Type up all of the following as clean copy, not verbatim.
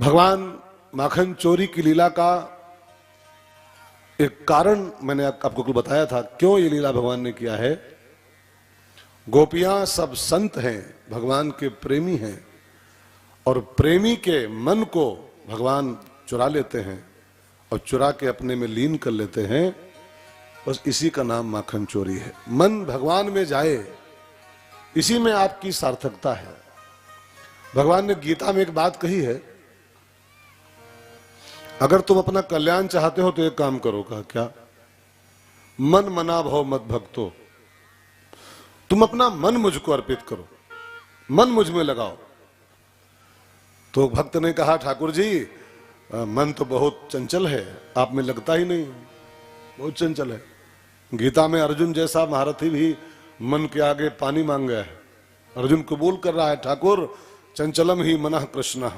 भगवान माखन चोरी की लीला का एक कारण मैंने आपको कुछ बताया था, क्यों ये लीला भगवान ने किया है। गोपियां सब संत हैं, भगवान के प्रेमी हैं, और प्रेमी के मन को भगवान चुरा लेते हैं और चुरा के अपने में लीन कर लेते हैं। बस इसी का नाम माखन चोरी है। मन भगवान में जाए, इसी में आपकी सार्थकता है। भगवान ने गीता में एक बात कही है, अगर तुम अपना कल्याण चाहते हो तो एक काम करो। कहा क्या? मन मना भव मत भक्तो, तुम अपना मन मुझको अर्पित करो, मन मुझ में लगाओ। तो भक्त ने कहा, ठाकुर जी मन तो बहुत चंचल है, आप में लगता ही नहीं, बहुत चंचल है। गीता में अर्जुन जैसा महारथी भी मन के आगे पानी मांग गया है। अर्जुन कबूल कर रहा है, ठाकुर चंचलम ही मनः कृष्ण,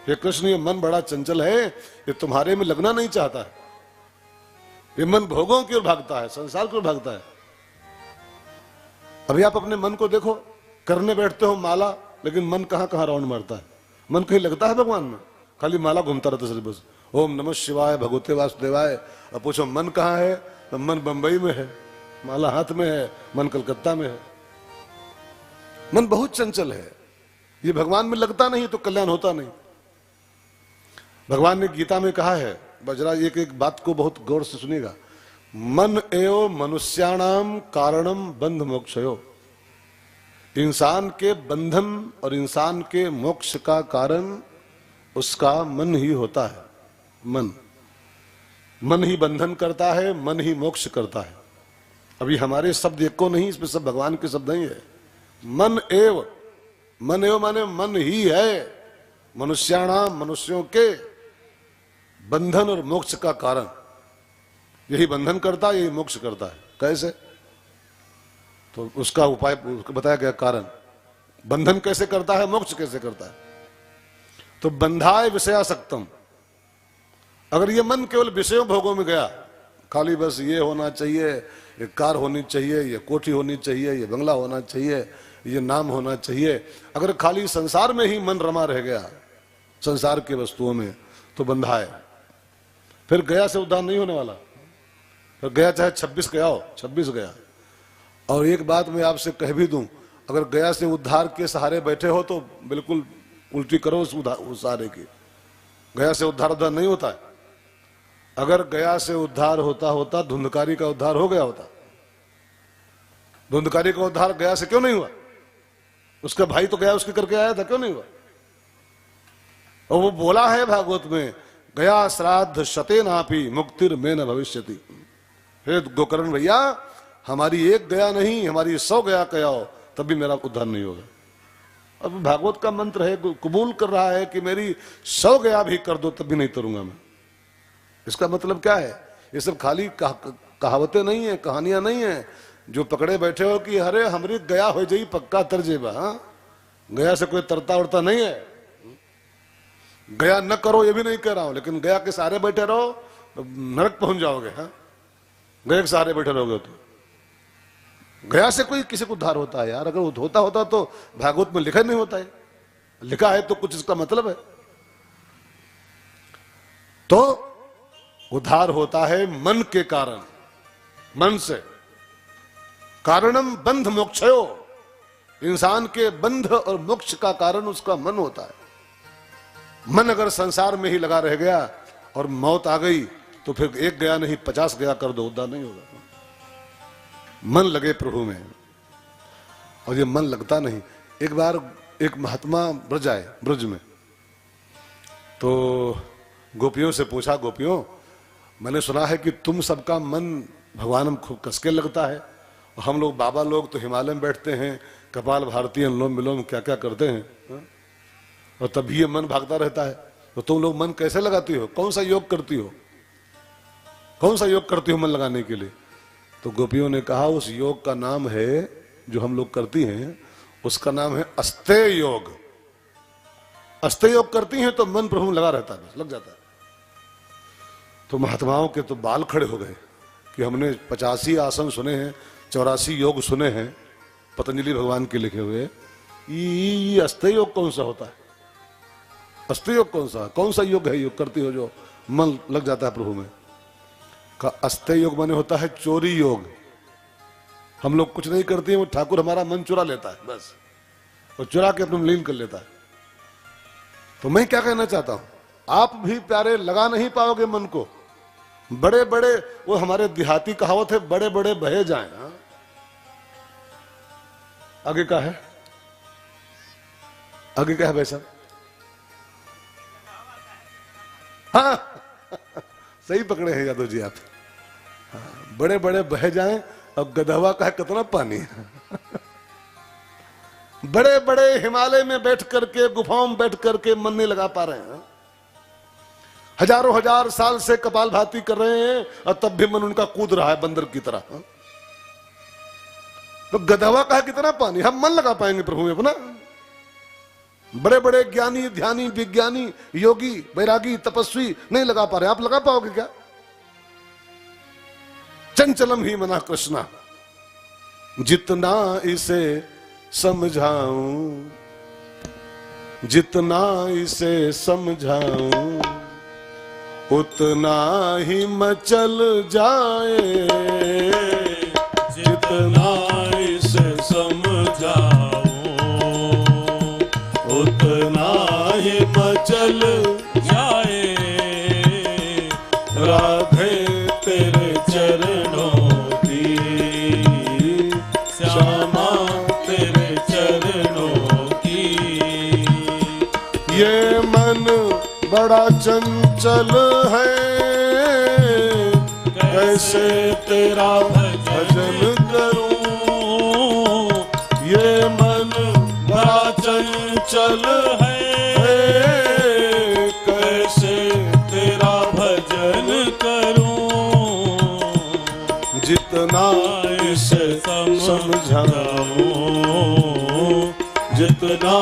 ये कृष्ण ये मन बड़ा चंचल है, ये तुम्हारे में लगना नहीं चाहता है, ये मन भोगों की ओर भागता है, संसार की ओर भागता है। अभी आप अपने मन को देखो, करने बैठते हो माला, लेकिन मन कहां कहां राउंड मारता है। मन कहीं लगता है भगवान में? खाली माला घूमता रहता है बस, ओम नमः शिवाय भगवते वासुदेवाय। अब पूछो मन कहां है, तो मन बंबई में है, माला हाथ में है, मन कलकत्ता में है। मन बहुत चंचल है, ये भगवान में लगता नहीं तो कल्याण होता नहीं। भगवान ने गीता में कहा है, बजरा एक एक बात को बहुत गौर से सुनिएगा, मन एव मनुष्याणाम कारणम बंध मोक्षयो। इंसान के बंधन और इंसान के मोक्ष का कारण उसका मन ही होता है। मन ही बंधन करता है, मन ही मोक्ष करता है। अभी हमारे शब्द एक को नहीं, इसमें सब भगवान के शब्द नहीं है। मन एव माने मन ही है मनुष्याणाम, मनुष्यों के बंधन और मोक्ष का कारण। यही बंधन करता है, यही मोक्ष करता है। कैसे? तो उसका उपाय बताया गया, कारण। बंधन कैसे करता है, मोक्ष कैसे करता है। तो बंधाए विषयासक्तम, अगर ये मन केवल विषयों भोगों में गया, खाली बस ये होना चाहिए, ये कार होनी चाहिए, ये कोठी होनी चाहिए, ये बंगला होना चाहिए, ये नाम होना चाहिए, अगर खाली संसार में ही मन रमा रह गया, संसार के वस्तुओं में, तो बंधा है। फिर गया से उद्धार नहीं होने वाला। फिर गया चाहे 26 गया हो, 26 गया। और एक बात मैं आपसे कह भी दूं, अगर गया से उद्धार के सहारे बैठे हो तो बिल्कुल उल्टी करो उस सहारे की। गया से उद्धार नहीं होता है। अगर गया से उद्धार होता धुंधकारी का उद्धार हो गया होता। धुंधकारी का उद्धार गया से क्यों नहीं हुआ? उसका भाई तो गया उसके करके आया था, क्यों नहीं हुआ? और वो बोला है भागवत में, गया श्राद्ध शते नापी मुक्तिर में न भविष्यति। हे गोकर्ण भैया, हमारी एक गया नहीं, हमारी 100 गया कयाओ, तब भी मेरा उद्धार नहीं होगा। अब भागवत का मंत्र है, कबूल कर रहा है कि मेरी 100 गया भी कर दो तब भी नहीं तरूंगा मैं। इसका मतलब क्या है? ये सब खाली कहावतें नहीं है, कहानियां नहीं है, जो पकड़े बैठे हो कि अरे हमारी गया हो जाई पक्का तरजेबा। हाँ, गया से कोई तरता उड़ता नहीं है। गया न करो ये भी नहीं कह रहा हूं, लेकिन गया के सहारे बैठे रहो तो नरक पहुंच जाओगे। हाँ, गया के सहारे बैठे रहोगे तो गया से कोई किसी को उद्धार होता है यार? अगर होता तो भागवत में लिखा नहीं होता है। लिखा है तो कुछ इसका मतलब है। तो उद्धार होता है मन के कारण, मन से। कारणम बंध मोक्षयो, इंसान के बंध और मोक्ष का कारण उसका मन होता है। मन अगर संसार में ही लगा रह गया और मौत आ गई तो फिर एक गया नहीं 50 गया कर दो, उद्धार नहीं होगा। मन लगे प्रभु में, और ये मन लगता नहीं। एक बार एक महात्मा ब्रज आए, ब्रज में, तो गोपियों से पूछा, गोपियों मैंने सुना है कि तुम सबका मन भगवान में खूब कसके लगता है, और हम लोग बाबा लोग तो हिमालय में बैठते हैं, कपाल भारती, अनुलोम विलोम क्या क्या करते हैं, और तभी ये मन भागता रहता है। तो तुम लोग मन कैसे लगाती हो? कौन सा योग करती हो? कौन सा योग करती हो मन लगाने के लिए? तो गोपियों ने कहा, उस योग का नाम है, जो हम लोग करती हैं, उसका नाम है अस्तेय योग। अस्तेय योग करती हैं तो मन प्रभु में लगा रहता है, बस लग जाता है। तो महात्माओं के तो बाल खड़े हो गए कि हमने 85 आसन सुने हैं, 84 योग सुने हैं पतंजलि भगवान के लिखे हुए, ये अस्तेय योग कौन सा होता है? अस्ते योग कौन सा योग है योग करती हो जो मन लग जाता है प्रभु में? का अस्ते योग माने होता है चोरी योग। हम लोग कुछ नहीं करते हैं, वो ठाकुर हमारा मन चुरा लेता है, बस वो चुरा के अपने लीन कर लेता है। तो मैं क्या कहना चाहता हूं, आप भी प्यारे लगा नहीं पाओगे मन को। बड़े बड़े, वो हमारे देहाती कहावत है, बड़े बड़े बहे जाएं। हाँ? आगे क्या है, आगे क्या है भाई साहब? हाँ सही पकड़े हैं यादव जी आप। हाँ, बड़े बड़े बह जाएं और गदहवा का है कितना पानी। बड़े बड़े हिमालय में बैठ करके, गुफाओं में बैठ करके मन नहीं लगा पा रहे हैं। हजारों हजार साल से कपालभाति कर रहे हैं और तब भी मन उनका कूद रहा है बंदर की तरह। तो गदहवा का है कितना पानी, हम मन लगा पाएंगे प्रभु में अपना? बड़े बड़े ज्ञानी, ध्यानी, विज्ञानी, योगी, बैरागी, तपस्वी नहीं लगा पा रहे, आप लगा पाओगे क्या? चंचलम ही मना कृष्णा, जितना इसे समझाऊं, जितना इसे समझाऊं, उतना ही मचल जाए, जितना इसे समझाऊं उतना ही मचल जाए, राधे तेरे चरणों की, श्यामा तेरे चरणों की। ये मन बड़ा चंचल है, कैसे तेरा भजन करूं, ये मन बड़ा चंचल है, कैसे तेरा भजन करूं, जितना इसे समझाऊं, जितना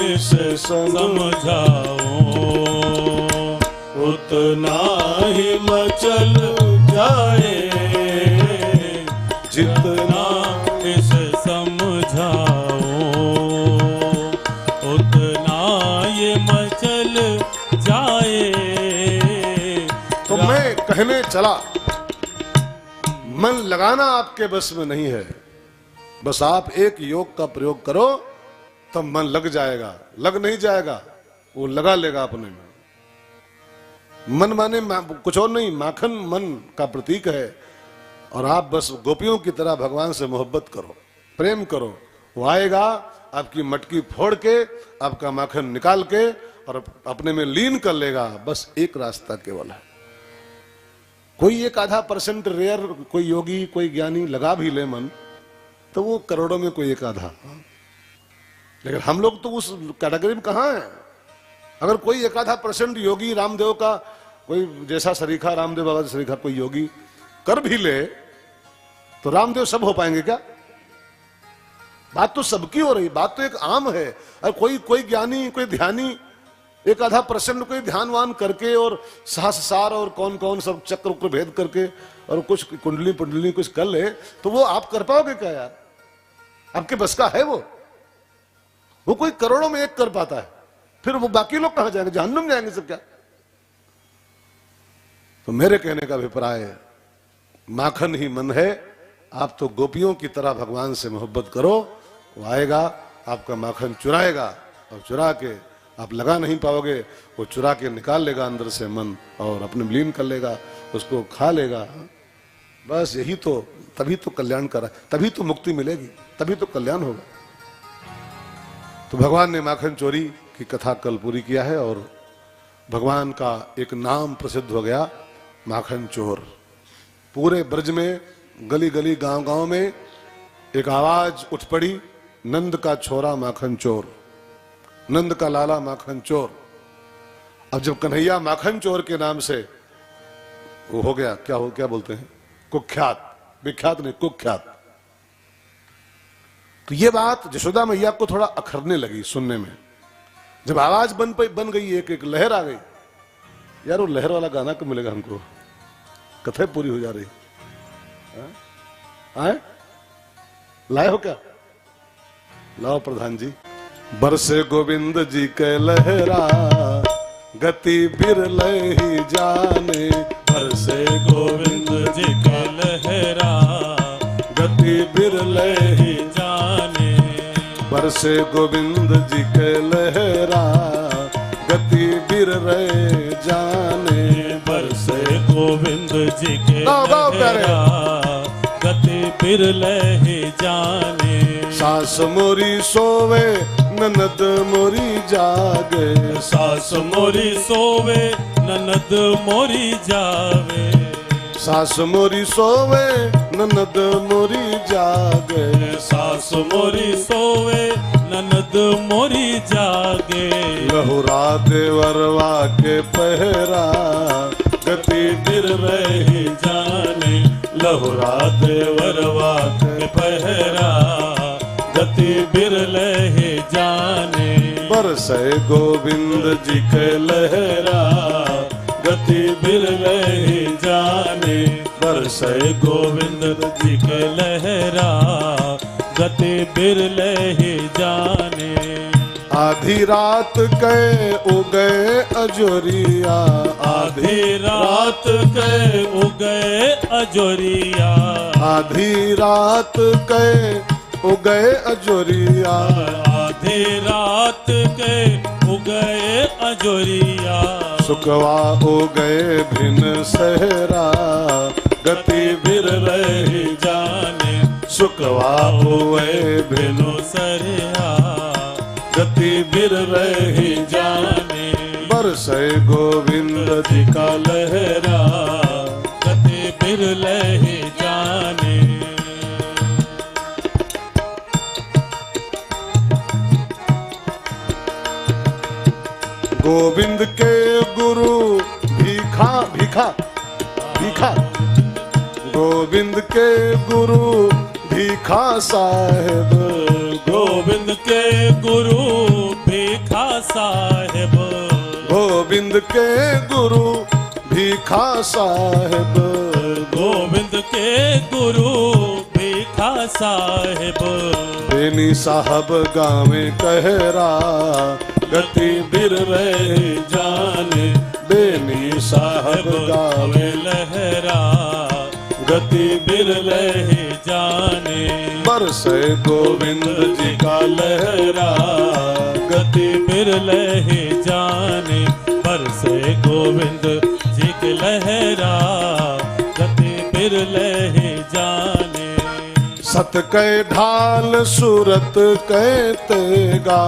इसे समझाऊं, उतना ही मचल जाए, जितना इसे समझाऊं, उतना ये मचल जाए। तो मैं कहने चला, मन लगाना आपके बस में नहीं है, बस आप एक योग का प्रयोग करो तब मन लग जाएगा। लग नहीं जाएगा, वो लगा लेगा अपने में। मन माने कुछ और नहीं, माखन मन का प्रतीक है। और आप बस गोपियों की तरह भगवान से मोहब्बत करो, प्रेम करो, वो आएगा आपकी मटकी फोड़ के, आपका माखन निकाल के और अपने में लीन कर लेगा। बस एक रास्ता केवल है। कोई एक आधा % रेयर कोई योगी, कोई ज्ञानी लगा भी ले मन, तो वो करोड़ों में कोई एक आधा। लेकिन हम लोग तो उस कैटेगरी में कहां हैं? अगर कोई एक आधा % योगी, रामदेव का कोई जैसा सरीखा, रामदेव बाबा जैसा सरीखा कोई योगी कर भी ले, तो रामदेव सब हो पाएंगे क्या? बात तो सबकी हो रही, बात तो एक आम है। और कोई ज्ञानी, कोई ध्यानी एक आधा % कोई ध्यानवान करके और सहस्रार और कौन कौन सब चक्र को भेद करके और कुछ कुंडली पुंडली कुछ कर ले, तो वो आप कर पाओगे क्या यार? आपके बस का है वो कोई करोड़ों में एक कर पाता है, फिर वो बाकी लोग कहां जाएंगे? जहन्नुम जाएंगे सब क्या? तो मेरे कहने का अभिप्राय, माखन ही मन है। आप तो गोपियों की तरह भगवान से मोहब्बत करो, वो आएगा आपका माखन चुराएगा, और चुरा के आप लगा नहीं पाओगे, वो चुरा के निकाल लेगा अंदर से मन और अपने लीन कर लेगा, उसको खा लेगा। बस यही तो, तभी तो कल्याण करा, तभी तो मुक्ति मिलेगी, तभी तो कल्याण होगा। तो भगवान ने माखन चोरी की कथा कल पूरी किया है और भगवान का एक नाम प्रसिद्ध हो गया, माखन चोर। पूरे ब्रज में, गली गली, गांव गांव में एक आवाज उठ पड़ी, नंद का छोरा माखन चोर, नंद का लाला माखन चोर। अब जब कन्हैया माखन चोर के नाम से वो हो गया, क्या बोलते हैं, कुख्यात, विख्यात नहीं कुख्यात, तो ये बात जशोदा मैया को थोड़ा अखरने लगी सुनने में। जब आवाज बन गई, एक लहर आ गई, यार वो लहर वाला गाना कब मिलेगा हमको? कथा पूरी हो जा रही। आए लाए हो क्या? लाओ प्रधान जी। बरसे गोविंद जी के लहरा, गति बिरल ही जाने। बरसे गोविंद जी का लहरा, गति बिरल ही जाने। बरसे गोविंद जी के लहरा, गति बिरल जाने। बरसे गोविंद जी के गाओ, गाओ प्यारे। लहरा, गति बिरल ही जाने। सास मोरी सोवे ननद मोरी जागे। सास मोरी सोवे ननद मोरी जावे। सास मोरी सोवे ननद मोरी जागे। सास मोरी सोवे ननद मोरी जागे। लहुरा देवरवा के पहरा, गति बिरल ही जाने। लहुरा देवरवा के पहरा, गति बिरल ही जाने। बरसे गोविंद जी के लहरा, गति बिरल ही जाने। बरसे गोविंद जी के लहरा, गति बिरल ही जाने। आधी रात के उगे अजोरिया। आधी रात के उगे अजोरिया। आधी रात के उगे अजोरिया। आधी रात के उगे अजोरिया। सुकवा उगे भिन सहरा, गति बिरल ही जाने। सुकवा हुए बिनु सरिया, गति बिरल ही जाने। बरसे गोविंद जी का लहरा, गति बिरल ही जाने। गोविंद के गुरु भीखा भीखा भीखा। गोविंद के गुरु भीखा साहेब। गोविंद के गुरु भीखा साहेब। गोविंद के गुरु भीखा साहेब। गोविंद के गुरु भीखा साहेब। बेनी साहब गावे कहरा, गति बिरल जाने। बेनी साहब गावे लहरा, गति बिरल ही जाने। बरसे गोविंद जी का लहरा, गति बिरल ही जाने। बरसे गोविंद जी के लहरा, गति बिरल ही जाने। सत कै ढाल सूरत कै तेगा।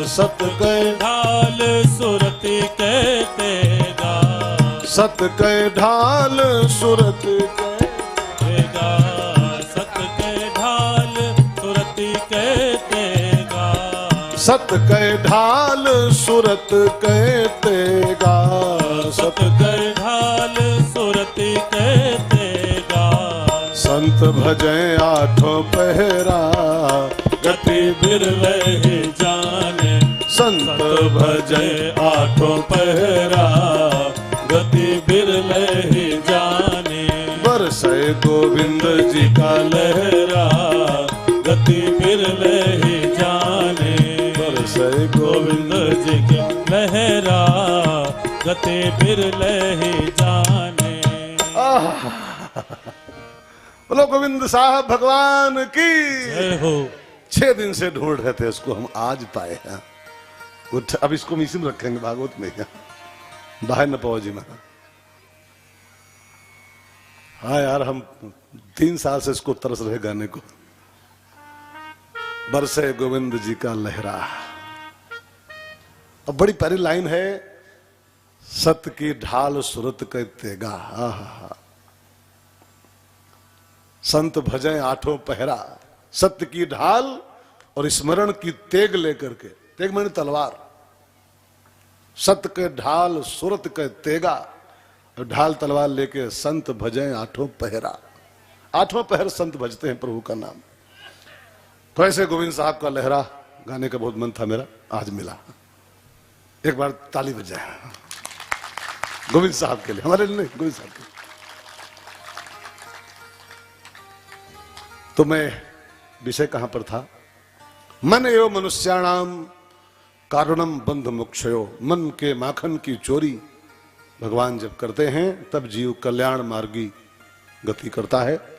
सत कै ढाल सुरत कहते गा। सत कै ढाल सूरत कै गा। सत के ढाल सुरत कहते गा। सत कै ढाल सूरत कै तेगा। सत के ढाल सुरत कहते गा। संत भजै आठों पहरा, गति बिरल ही जाने। संत भजै आठों पहरा, गति बिरल ही जाने। बरसे गोविंद जी का लहरा, गति बिरल ही जाने। बरसे गोविंद जी के लहरा, गति बिरल ही जाने। बोलो गोविंद साहब भगवान की। जय हो। 6 दिन से ढूंढ रहे थे इसको, हम आज पाए हैं। अब इसको मिसिम रखेंगे भागवत में, बाहर न पाओ जी में। हाँ यार, हम 3 साल से इसको तरस रहे गाने को। बरसे गोविंद जी का लहरा। अब बड़ी प्यारी लाइन है, सत की ढाल सुरत के तेगा। हा हा हा। संत भजै आठों पहरा। सत्य की ढाल और स्मरण की तेग लेकर के, तेग माने तलवार। सत्य के ढाल सुरत के तेगा, ढाल तलवार लेके संत भजै आठों पहरा। 8वां पहर संत भजते हैं प्रभु का नाम। तो ऐसे गोविंद साहब का लहरा गाने का बहुत मन था मेरा, आज मिला। एक बार ताली बज जाए गोविंद साहब के लिए, हमारे लिए नहीं, गोविंद साहब के लिए। तो मैं विषय कहां पर था? मन एवं मनुष्याणाम कारणम बंध मोक्षयो, मन के माखन की चोरी भगवान जब करते हैं तब जीव कल्याण मार्गी गति करता है।